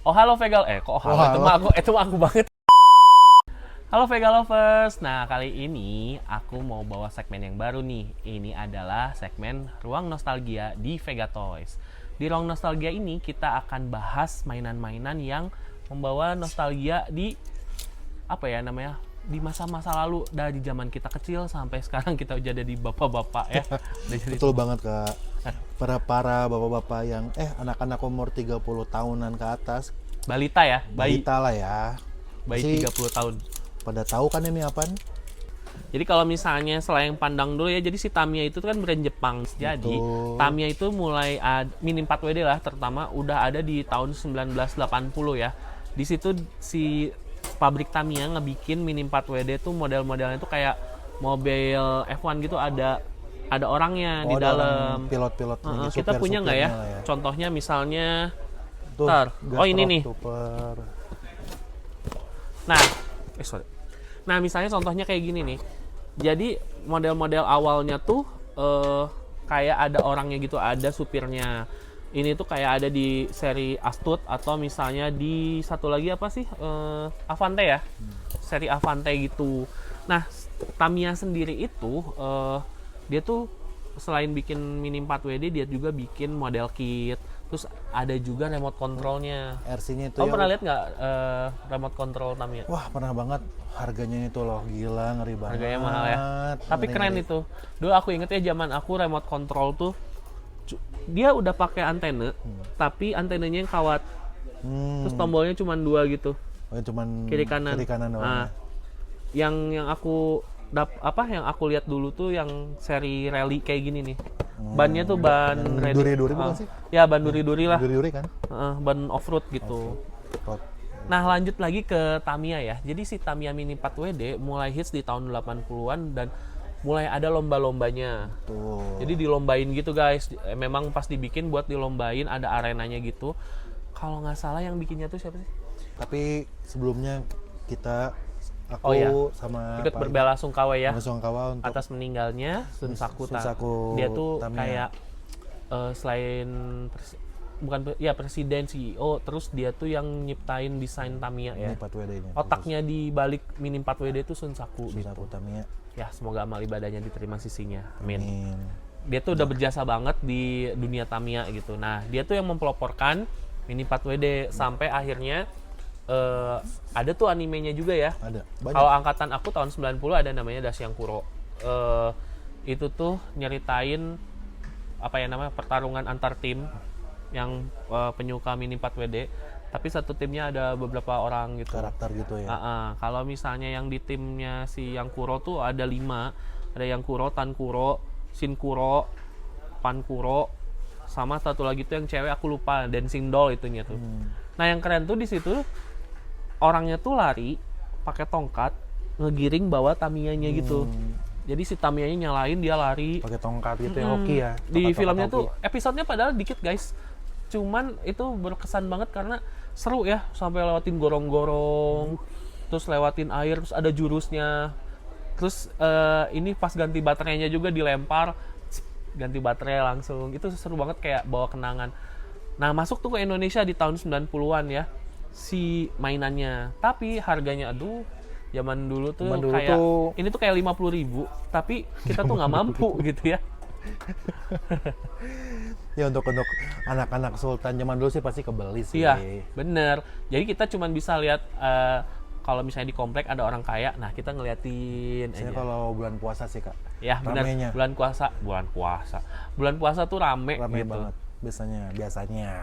Oh halo Vega, kok halo, itu mah aku banget. Halo Vega Lovers, nah kali ini aku mau bawa segmen yang baru nih. Ini adalah segmen Ruang Nostalgia di Vega Toys. Di Ruang Nostalgia ini kita akan bahas mainan-mainan yang membawa nostalgia di di masa-masa lalu, dari zaman kita kecil sampai sekarang kita udah jadi bapak-bapak ya. Betul banget Kak. Para bapak-bapak yang anak-anak umur 30 tahunan ke atas, Balita ya, bayi balita lah ya. bayi Pasti 30 tahun. pada tahu kan ini apaan? Jadi kalau misalnya selain pandang dulu ya, jadi si Tamiya itu kan brand Jepang. Jadi Betul. Tamiya itu mulai Mini 4WD lah terutama udah ada di tahun 1980 ya. Di situ si pabrik Tamiya ngebikin Mini 4WD tuh model-modelnya tuh kayak mobil F1 gitu, ada orangnya di dalam. Pilot-pilotnya, Kita punya nggak ya? Contohnya misalnya ini nih. Super. Nah, misalnya contohnya kayak gini nih. Jadi model-model awalnya tuh kayak ada orangnya gitu, ada supirnya. Ini tuh kayak ada di seri Astute atau misalnya di satu lagi apa sih? Avante ya. Seri Avante gitu. Nah, Tamiya sendiri itu dia tuh selain bikin Mini 4WD, dia juga bikin model kit. Terus ada juga remote controlnya. RC-nya itu pernah lihat nggak remote control Tamiya? Wah, pernah banget. Harganya itu loh, gila, ngeri banget. Harganya mahal ya. Tapi keren itu. Dulu aku inget ya, zaman aku remote control tuh dia udah pakai antena, tapi antenanya yang kawat. Terus tombolnya cuma 2 gitu. Oh, cuman Kiri kanan doang. Nah, yang aku yang aku lihat dulu tuh yang seri rally kayak gini nih. Bannya tuh ban duri-duri bukan sih? Ya, ban duri-duri lah. Duri-duri kan? Ban off-road gitu. Off-road. Nah, lanjut lagi ke Tamiya ya. Jadi si Tamiya Mini 4WD mulai hits di tahun 80-an dan mulai ada lomba-lombanya. Tuh. Jadi dilombain gitu guys. Memang pas dibikin buat dilombain, ada arenanya gitu. Kalau nggak salah yang bikinnya tuh siapa sih? Tapi sebelumnya aku sama ikut berbela-sungkawa ya bersungkawa untuk atas meninggalnya Sun Saku. Dia tuh Tamiya. kayak selain presiden, CEO, terus dia tuh yang nyiptain desain Tamiya ya. Mini 4WD ini. Otaknya di balik Mini 4WD itu Sun Saku gitu. Tamiya. Ya, semoga amal ibadahnya diterima sisinya. Amin. Dia tuh udah berjasa banget di dunia Tamiya gitu. Nah, dia tuh yang mempeloporkan Mini 4WD sampai akhirnya ada tuh animenya juga ya. Ada. Kalau angkatan aku tahun 90 ada namanya Dasyang Kuro. Itu tuh nyeritain pertarungan antar tim yang penyuka Mini 4WD. Tapi satu timnya ada beberapa orang gitu. Karakter gitu ya. Kalau misalnya yang di timnya si Yang Kuro tuh ada 5. Ada Yang Kuro, Tan Kuro, Shin Kuro, Pan Kuro, sama satu lagi tuh yang cewek aku lupa, Dancing Doll itunya tuh. Nah, yang keren tuh di situ orangnya tuh lari pakai tongkat ngegiring bawa Tamiyanya gitu. Jadi si Tamiyanya nyalain, dia lari pakai tongkat gitu yang hoki ya. Di filmnya tuh episodenya padahal dikit guys. Cuman itu berkesan banget karena seru ya, sampai lewatin gorong-gorong, terus lewatin air, terus ada jurusnya. Terus ini pas ganti baterainya juga dilempar, ganti baterai langsung. Itu seru banget, kayak bawa kenangan. Nah, masuk tuh ke Indonesia di tahun 90-an ya si mainannya. Tapi harganya zaman dulu tuh ini tuh kayak 50.000, tapi kita tuh nggak mampu gitu ya. Ya untuk anak-anak Sultan zaman dulu sih pasti kebeli sih. Iya, bener. Jadi kita cuma bisa lihat kalau misalnya di komplek ada orang kaya, nah kita ngeliatin aja. Kalau bulan puasa sih Kak. Ya benar. Bulan puasa tuh rame gitu. Banget biasanya.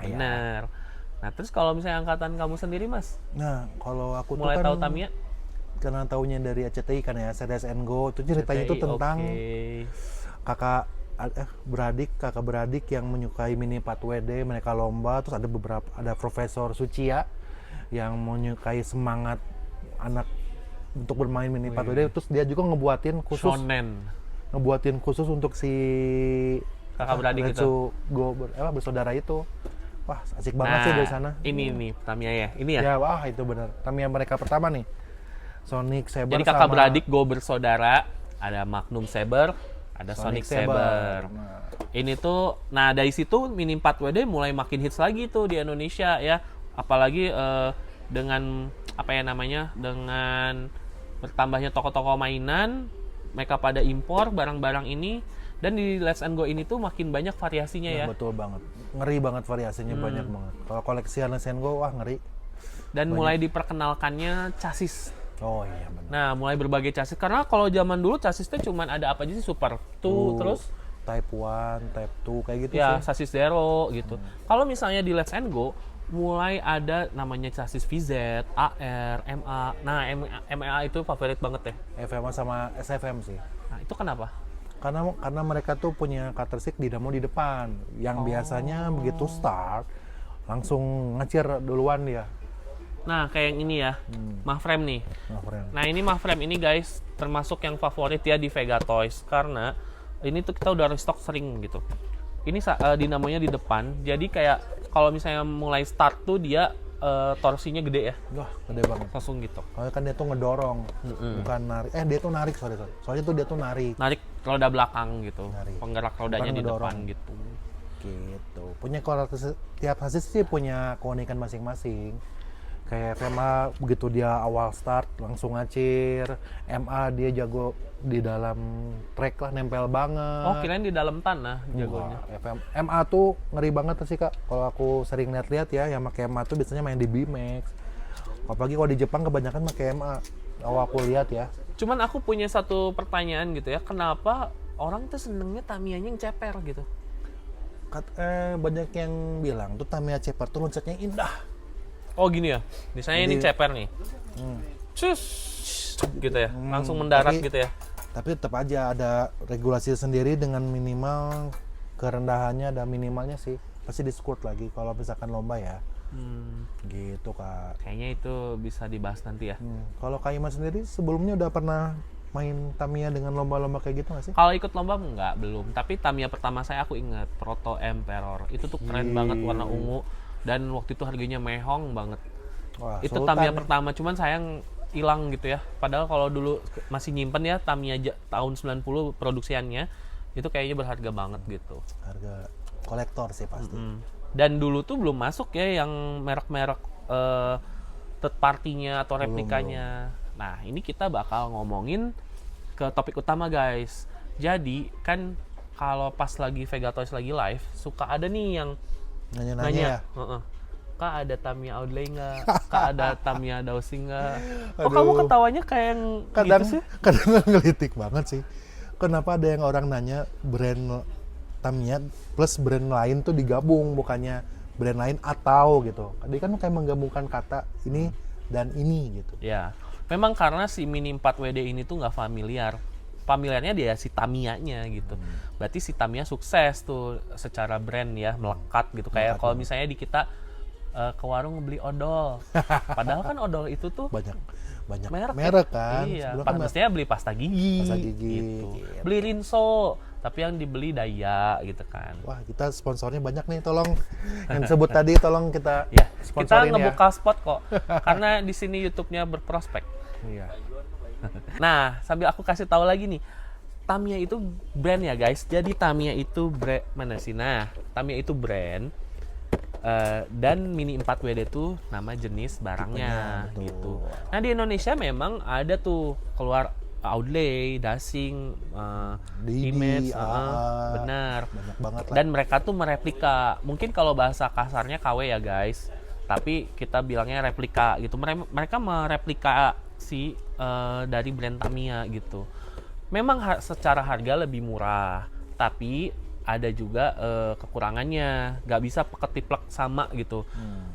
Bener. Ya. Nah, terus kalau misalnya angkatan kamu sendiri Mas? Nah, kalau aku mulai tuh kan tahu Tamiya karena taunya dari RCTI kan ya, Series Go. Itu ceritanya itu tentang kakak beradik yang menyukai Mini 4WD, mereka lomba, terus ada Profesor Sucia yang menyukai semangat anak untuk bermain Mini 4WD, terus dia juga ngebuatin khusus untuk si kakak beradik itu bersaudara itu. Wah, asik banget sih dari sana. Ini nih Tamiya ya. Ini ya? Ya, wah itu benar. Tamiya mereka pertama nih. Sonic Saber. Jadi kakak beradik go bersaudara, ada Magnum Saber, ada Sonic Saber. Ini tuh, nah dari situ Mini 4WD mulai makin hits lagi tuh di Indonesia ya. Apalagi dengan apa ya namanya, dengan bertambahnya toko-toko mainan, mereka pada impor barang-barang ini, dan di Let's and Go ini tuh makin banyak variasinya ya. Betul banget. Ngeri banget variasinya, banyak banget. Kalau koleksian Let's and Go, wah ngeri. Dan mulai diperkenalkannya chassis. Oh iya benar. Nah, mulai berbagai chassis. Karena kalau zaman dulu chassisnya cuman ada apa aja sih, Super 2, terus Type 1, Type 2 kayak gitu ya sih. chassis Zero gitu. Kalau misalnya di Let's and Go mulai ada namanya chassis VZ, AR, MA. Nah, MA itu favorit banget ya. FMA sama SFM sih. Nah, itu kenapa? Karena mereka tuh punya karakteristik dinamo di depan yang biasanya begitu start langsung ngecir duluan dia. Nah, kayak yang ini ya, Maframe nih. Nah, keren. Nah, ini Maframe ini guys, termasuk yang favorit ya di Vega Toys. Karena ini tuh kita udah restock sering gitu. Ini dinamonya di depan, jadi kayak kalau misalnya mulai start tuh dia torsinya gede ya. Wah, gede banget. Langsung gitu. Soalnya kan dia tuh ngedorong, bukan narik. Dia tuh narik, sorry. Soalnya tuh dia tuh narik. Narik roda belakang gitu. Narik. Penggerak rodanya Bukan di ngedorong. depan gitu. Gitu. Punya karakteristik, tiap chassis sih punya keunikan masing-masing. Kayak FMA begitu dia awal start langsung ngacir, MA dia jago di dalam track lah, nempel banget. Oh, kirain di dalam tanah jagonya. MA tuh ngeri banget sih Kak. Kalau aku sering lihat-lihat ya, yang pakai MA tuh biasanya main di BMX. Apalagi kalau di Jepang kebanyakan pakai MA. Kalau aku lihat ya. Cuman aku punya satu pertanyaan gitu ya, kenapa orang tuh senengnya Tamiya-nya yang ceper gitu? Banyak yang bilang tuh Tamiya ceper tuh loncatnya indah. Oh gini ya, misalnya ini ceper nih, cus gitu ya, langsung mendarat gitu ya. Tapi tetap aja ada regulasi sendiri dengan minimal kerendahannya, ada minimalnya sih. Pasti di squirt lagi kalau misalkan lomba ya. Gitu Kak. Kayaknya itu bisa dibahas nanti ya. Kalau Kak Iman sendiri sebelumnya udah pernah main Tamiya dengan lomba-lomba kayak gitu nggak sih? Kalau ikut lomba enggak, belum. Tapi Tamiya pertama saya aku ingat, Proto Emperor. Itu tuh keren banget, warna ungu. Dan waktu itu harganya mehong banget. Wah, Itu Sultan Tamiya nih. pertama, cuman sayang hilang gitu ya. Padahal kalau dulu masih nyimpen ya Tamiya tahun 90 produksiannya, itu kayaknya berharga banget gitu. Harga kolektor sih pasti. Dan dulu tuh belum masuk ya yang merek-merek third party-nya atau replikanya. Nah, ini kita bakal ngomongin ke topik utama guys. Jadi kan kalau pas lagi Vega Toys lagi live, suka ada nih yang Nanya-nanya ya. Kak ada Tamiya Audley nggak? Kak ada Tamiya Dowsing nggak? Kok Aduh. kamu ketawanya kayak yang Kadang gitu sih? kadang ngelitik banget sih. Kenapa ada yang orang nanya brand Tamiya plus brand lain tuh digabung, bukannya brand lain atau gitu. Tadi kan kayak menggabungkan kata ini dan ini gitu. Ya, memang karena si Mini 4WD ini tuh nggak familiar. Familiarnya dia si Tamiya-nya gitu. Berarti si Tamiya sukses tuh secara brand ya, melekat gitu. Kayak kalau misalnya di kita ke warung beli odol. Padahal kan odol itu tuh Banyak merek, merek kan. Iya, Sebelum kan mestinya beli pasta gigi. Pasta gigi, gitu. gitu. Beli Rinso, tapi yang dibeli Daya gitu kan. wah, kita sponsornya banyak nih, tolong yang disebut tadi tolong kita Ya, kita sponsorin ngebuka spot kok. Karena di sini YouTube-nya berprospek. ya. Iya. Nah, sambil aku kasih tahu lagi nih, Tamiya itu brand ya guys. Jadi Tamiya itu brand mana sih? Nah, Tamiya itu brand dan Mini 4WD itu nama jenis barangnya Tipenya, gitu. Nah di Indonesia memang ada tuh keluar Audley, Dashing, Didi, Image, AA, benar. banyak banget lah. Dan mereka tuh mereplika. Mungkin kalau bahasa kasarnya KW ya guys. Tapi kita bilangnya replika gitu. Mereka mereplikasi dari brand Tamiya gitu. Memang secara harga lebih murah, tapi ada juga kekurangannya, nggak bisa ketiplek sama gitu.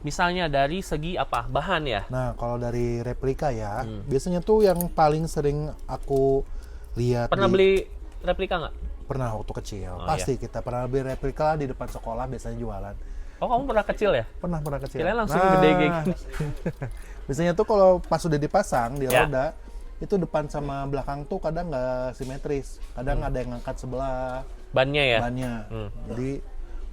Misalnya dari segi apa, bahan ya. Nah, kalau dari replika ya, biasanya tuh yang paling sering aku lihat Pernah beli replika nggak? pernah waktu kecil. Oh, Pasti kita pernah beli replika di depan sekolah biasanya jualan. Oh kamu pernah kecil ya? Pernah kecil. Kirain langsung gede kayak gini. Biasanya tuh kalau pas udah dipasang di Ya. roda, itu depan sama belakang tuh kadang nggak simetris. Kadang ada yang ngangkat sebelah Bannya ya? bannya. Jadi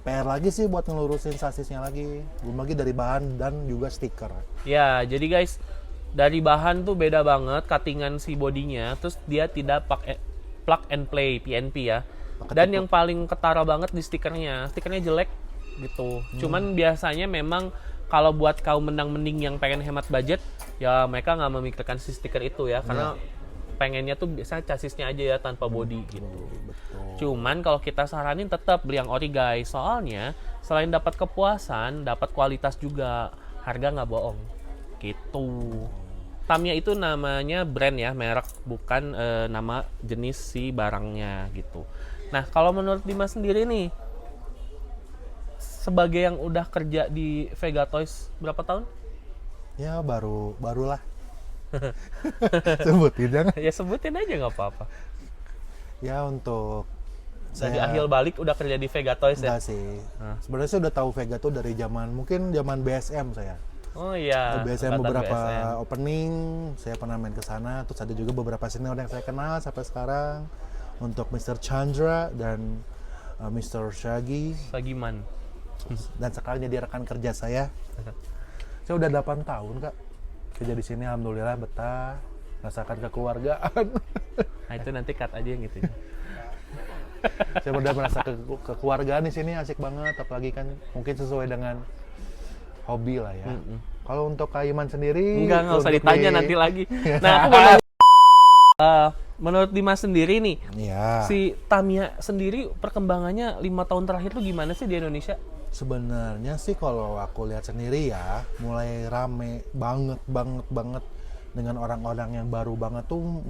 PR lagi sih buat ngelurusin sasisnya lagi. Belum lagi dari bahan dan juga stiker. Ya, jadi guys, dari bahan tuh beda banget cuttingan si bodinya, terus dia tidak pakai plug and play PNP ya. Dan yang paling ketara banget di stikernya jelek gitu. Cuman biasanya memang kalau buat kaum mending yang pengen hemat budget, ya mereka nggak memikirkan si stiker itu ya, karena pengennya tuh biasanya chassisnya aja ya tanpa body gitu. Cuman kalau kita saranin tetap beli yang ori guys, soalnya selain dapat kepuasan, dapat kualitas juga, harga nggak bohong gitu. Tamiya itu namanya brand ya, merek, bukan nama jenis si barangnya gitu. Nah kalau menurut Dimas sendiri nih, sebagai yang udah kerja di Vega Toys berapa tahun? Ya barulah. Sebutin jangan. Ya sebutin aja nggak apa-apa. Ya untuk Dari akhir balik udah kerja di Vega Toys ya? enggak sih. Sebenarnya saya udah tahu Vega tuh dari mungkin zaman BSM saya. Oh iya. BSM angkatan beberapa BSM. opening, saya pernah main ke sana. Terus ada juga beberapa senior yang saya kenal sampai sekarang. Untuk Mr. Chandra dan Mr. Shaggy. Sagiman. Dan sekarang jadi rekan kerja saya. Saya udah 8 tahun kak kerja di sini, alhamdulillah betah, rasakan kekeluargaan. Nah itu nanti cut aja yang gitu. Saya udah merasa kekeluargaan di sini asik banget, apalagi kan mungkin sesuai dengan hobi lah ya. Kalau untuk Kak Iman sendiri, Enggak usah untuk ditanya di- nanti lagi. Nah aku mau nanya, menurut Dimas sendiri nih, Iya. si Tamiya sendiri perkembangannya 5 tahun terakhir tuh gimana sih di Indonesia? Sebenarnya sih kalau aku lihat sendiri ya, mulai rame banget dengan orang-orang yang baru banget tuh.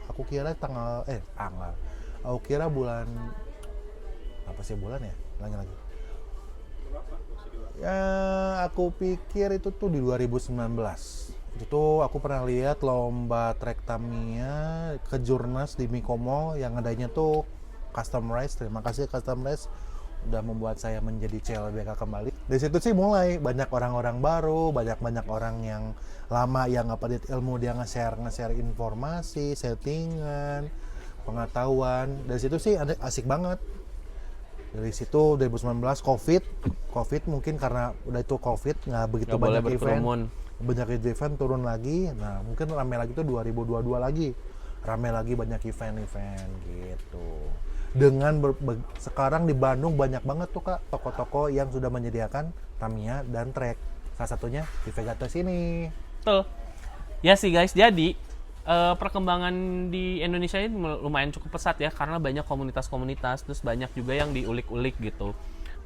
Aku kira tanggal. Aku kira bulan apa sih bulan ya? Lagi. Ya, aku pikir itu tuh di 2019. Itu tuh aku pernah lihat lomba trek Tamiya ke Jurnas di Mikomo yang adanya tuh Custom Race. Terima kasih Custom Race udah membuat saya menjadi CLBK kembali. Dari situ sih mulai banyak orang-orang baru, banyak orang yang lama yang update ilmu, dia nge-share informasi, settingan, pengetahuan. Dari situ sih asik banget. Dari situ 2019 COVID mungkin karena udah itu COVID nggak begitu Nggak boleh banyak berkerumun. banyak event turun lagi. Nah mungkin rame lagi tuh 2022 lagi, rame lagi banyak event gitu. Dengan sekarang di Bandung banyak banget tuh kak toko-toko yang sudah menyediakan Tamiya dan trek. Salah satunya di Vega Toys ini. Betul. Ya sih guys, jadi perkembangan di Indonesia ini lumayan cukup pesat ya, karena banyak komunitas-komunitas, terus banyak juga yang diulik-ulik gitu.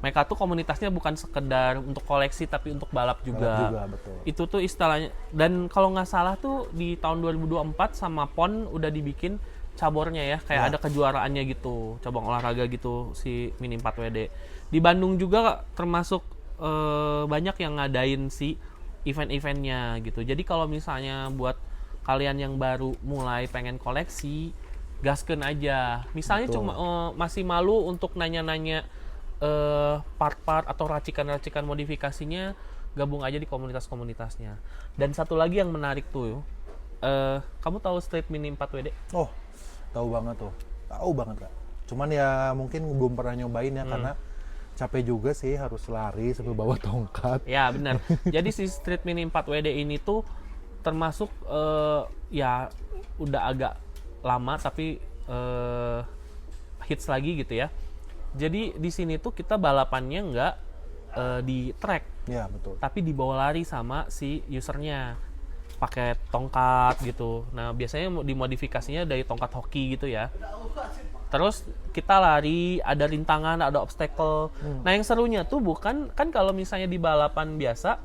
Mereka tuh komunitasnya bukan sekedar untuk koleksi tapi untuk balap juga. Betul. Itu tuh istilahnya, dan kalau nggak salah tuh di tahun 2024 sama PON udah dibikin cabornya ya, kayak ada kejuaraannya gitu, cabang olahraga gitu si Mini 4WD. Di Bandung juga termasuk banyak yang ngadain si event-eventnya gitu. Jadi kalau misalnya buat kalian yang baru mulai pengen koleksi, gaskeun aja. Misalnya Betul. cuma masih malu untuk nanya-nanya part-part atau racikan-racikan modifikasinya, gabung aja di komunitas-komunitasnya. Dan satu lagi yang menarik tuh, kamu tahu Street Mini 4WD? Oh, tahu banget kak. Cuman ya mungkin belum pernah nyobain ya karena capek juga sih harus lari sambil bawa tongkat. Ya benar. Jadi si Street Mini 4WD ini tuh termasuk ya udah agak lama tapi hits lagi gitu ya. Jadi di sini tuh kita balapannya nggak di track, Ya betul. tapi dibawa lari sama si usernya pakai tongkat gitu. Nah biasanya dimodifikasinya dari tongkat hoki gitu ya. Terus kita lari, ada rintangan, ada obstacle. Nah yang serunya tuh bukan kan kalau misalnya di balapan biasa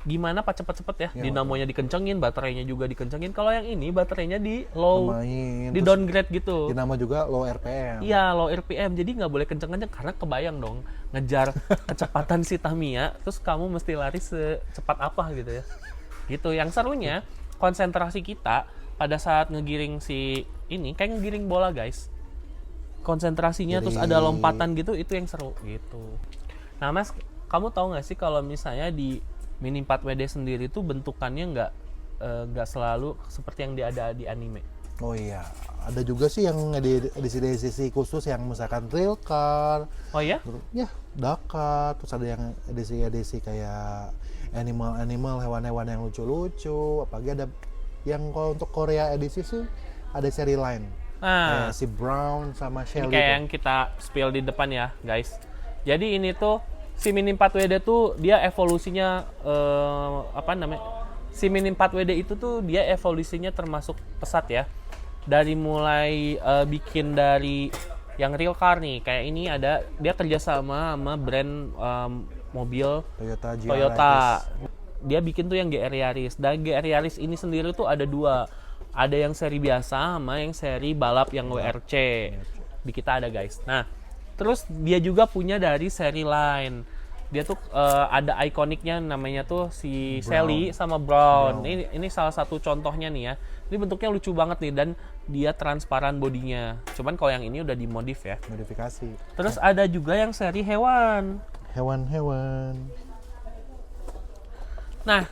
gimana pak cepet-cepet ya, Ya, dinamonya dikencengin, baterainya juga dikencengin. Kalau yang ini baterainya di low, Main, di terus downgrade gitu. dinamo juga low RPM. Iya, low RPM, jadi nggak boleh kenceng-kenceng karena kebayang dong ngejar kecepatan si Tamiya, terus kamu mesti lari secepat apa gitu ya. Gitu. Yang serunya konsentrasi kita pada saat ngegiring si ini kayak ngegiring bola guys. Konsentrasinya terus ada lompatan gitu, itu yang seru gitu. Nah Mas, kamu tahu nggak sih kalau misalnya di Mini 4WD sendiri tuh bentukannya nggak selalu seperti yang ada di anime. Oh iya, ada juga sih yang edisi khusus yang misalkan trail car, Oh ya? ya Dakar, terus ada yang edisi kayak animal hewan-hewan yang lucu-lucu. Apalagi ada yang kalau untuk Korea edisi sih ada seri line, Nah, kayak si Brown sama ini Shelly. kayak yang kita spill di depan ya guys. Jadi ini tuh si Mini 4WD tuh dia evolusinya apa namanya? Si Mini 4WD itu tuh dia evolusinya termasuk pesat ya. Dari mulai bikin dari yang real car nih, kayak ini ada dia kerjasama sama brand mobil Toyota. Dia bikin tuh yang GR Yaris. Dan GR Yaris ini sendiri tuh ada dua. Ada yang seri biasa sama yang seri balap yang WRC. Di kita ada guys. Nah, terus dia juga punya dari seri lain. Dia tuh ada ikoniknya namanya tuh si Sally sama Brown. Ini salah satu contohnya nih ya. Ini bentuknya lucu banget nih dan dia transparan bodinya. Cuman kalau yang ini udah dimodif ya. Modifikasi. Terus ada juga yang seri hewan. Hewan-hewan. Nah,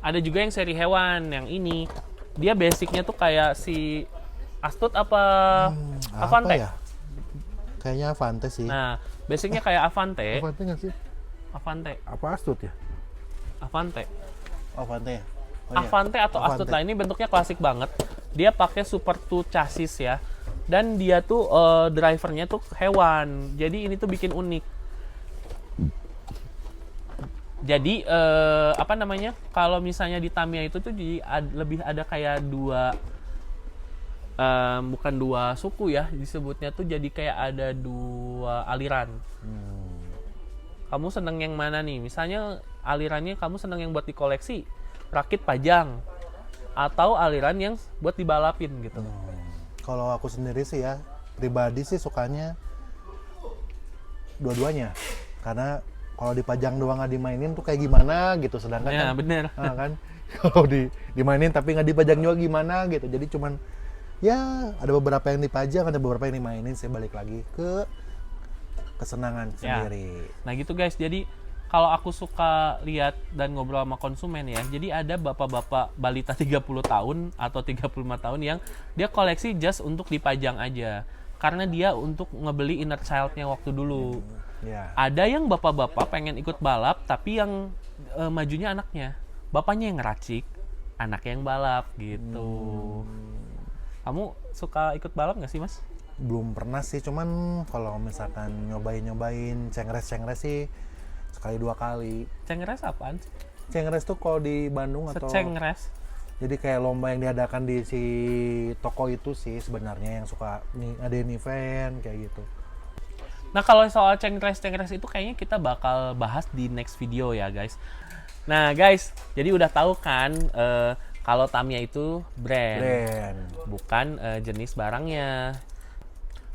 ada juga yang seri hewan. Yang ini dia basicnya tuh kayak si Astut apa Avante? Apa ya? Kayaknya Avante sih. Nah, basicnya kayak Avante. Avante nggak sih? Avante. Apa Astut ya? Avante. Avante ya? Oh, iya. Avante atau Avante. Astut lah, ini bentuknya klasik banget. Dia pakai Super 2 chassis ya. Dan dia tuh drivernya tuh hewan. Jadi ini tuh bikin unik. Jadi apa namanya? Kalau misalnya di Tamiya itu tuh jadi lebih ada kayak dua bukan dua suku ya, disebutnya tuh jadi kayak ada dua aliran. Kamu seneng yang mana nih? Misalnya alirannya kamu seneng yang buat dikoleksi, rakit pajang, atau aliran yang buat dibalapin gitu. Kalau aku sendiri sih ya, pribadi sih sukanya dua-duanya. Karena kalau dipajang doang nggak dimainin tuh kayak gimana gitu. Sedangkan Ya, kan, bener. kan kalau dimainin tapi nggak dipajang juga gimana gitu. Jadi cuman ya ada beberapa yang dipajang, ada beberapa yang dimainin. Saya balik lagi ke kesenangan sendiri. Nah gitu guys, jadi kalau aku suka lihat dan ngobrol sama konsumen ya, jadi ada bapak-bapak balita 30 tahun atau 35 tahun yang dia koleksi just untuk dipajang aja. Karena dia untuk ngebeli inner child-nya waktu dulu. Ya. Ada yang bapak-bapak pengen ikut balap, tapi yang majunya anaknya. Bapaknya yang ngeracik, anaknya yang balap gitu. Kamu suka ikut balap nggak sih mas? Belum pernah sih, cuman kalau misalkan nyobain cengres sih sekali dua kali. Cengres apaan sih? Cengres tuh kalau di Bandung atau Secengres? jadi kayak lomba yang diadakan di si toko itu sih sebenarnya, yang suka ngadain event kayak gitu. Nah kalau soal cengres itu kayaknya kita bakal bahas di next video ya guys. Nah guys, jadi udah tahu kan kalau Tamiya itu brand. Bukan jenis barangnya.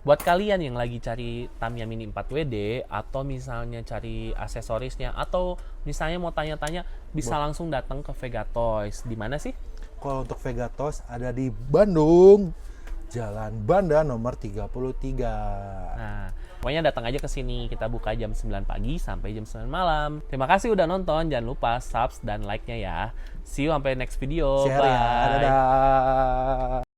Buat kalian yang lagi cari Tamiya Mini 4WD atau misalnya cari aksesorisnya atau misalnya mau tanya-tanya, bisa langsung datang ke Vega Toys. Di mana sih? Kalau untuk Vega Toys ada di Bandung, Jalan Banda nomor 33. Nah, pokoknya datang aja ke sini. Kita buka jam 9 pagi sampai jam 9 malam. Terima kasih udah nonton. Jangan lupa subs dan like-nya ya. See you sampai next video. Share ya. Dadah.